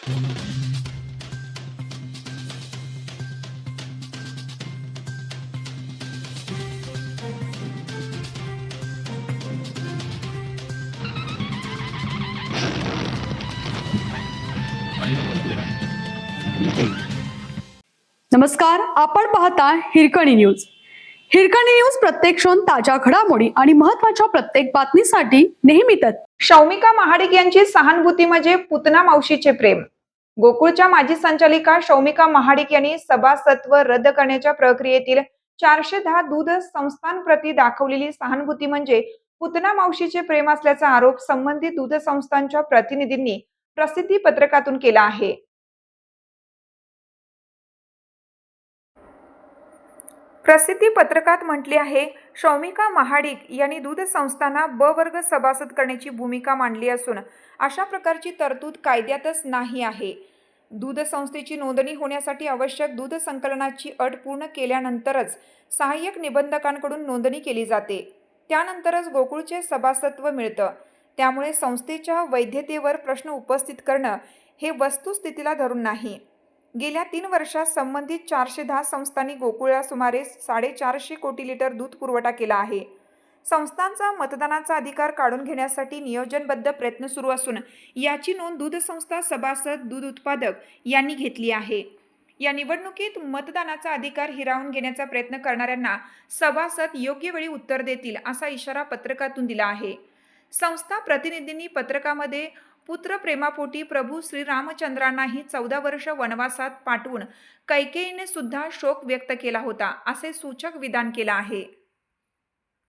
नमस्कार, आपण पाहता हिरकणी न्यूज. हिरकणी न्यूज प्रत्येक क्षण ताज्या घडामोडी आणि महत्त्वाच्या प्रत्येक बातमीसाठी नेहमीच. शौमिका महाडिक यांची सहानुभूती म्हणजे पुतना मावशीचे प्रेम. गोकुळच्या माजी संचालिका शौमिका महाडिक यांनी सभासदत्व रद्द करण्याच्या प्रक्रियेतील 410 दूध संस्थांप्रती दाखवलेली सहानुभूती म्हणजे पुतना मावशीचे प्रेम असल्याचा आरोप संबंधित दूध संस्थांच्या प्रतिनिधींनी प्रसिद्धी पत्रकातून केला आहे. प्रसिद्धी पत्रकात म्हटले आहे, शौमिका महाडिक यांनी दूध संस्थांना ब वर्ग सभासद करण्याची भूमिका मांडली असून अशा प्रकारची तरतूद कायद्यातच नाही आहे. दूध संस्थेची नोंदणी होण्यासाठी आवश्यक दूध संकलनाची अट पूर्ण केल्यानंतरच सहाय्यक निबंधकांकडून नोंदणी केली जाते. त्यानंतरच गोकुळचे सभासदत्व मिळतं. त्यामुळे संस्थेच्या वैधतेवर प्रश्न उपस्थित करणं हे वस्तुस्थितीला धरून नाही. गेल्या 3 वर्षात संबंधित 410 संस्थांनी गोकुळला सुमारे 450 कोटी लिटर दूध पुरवठा केला आहे. संस्थांचा मतदानाचा अधिकार काढून घेण्यासाठी नियोजनबद्ध प्रयत्न सुरू असून याची नोंद दूध संस्था सभासद दूध उत्पादक यांनी घेतली आहे. या निवडणुकीत मतदानाचा अधिकार हिरावून घेण्याचा प्रयत्न करणाऱ्यांना सभासद योग्य वेळी उत्तर देतील असा इशारा पत्रकातून दिला आहे. संस्था प्रतिनिधींनी पत्रकामध्ये पुत्र प्रेमापोटी प्रभू श्रीरामचंद्रांनाही 14 वर्ष वनवासात पाठवून कैकेयीने सुद्धा शोक व्यक्त केला होता असे सूचक विधान केलं आहे.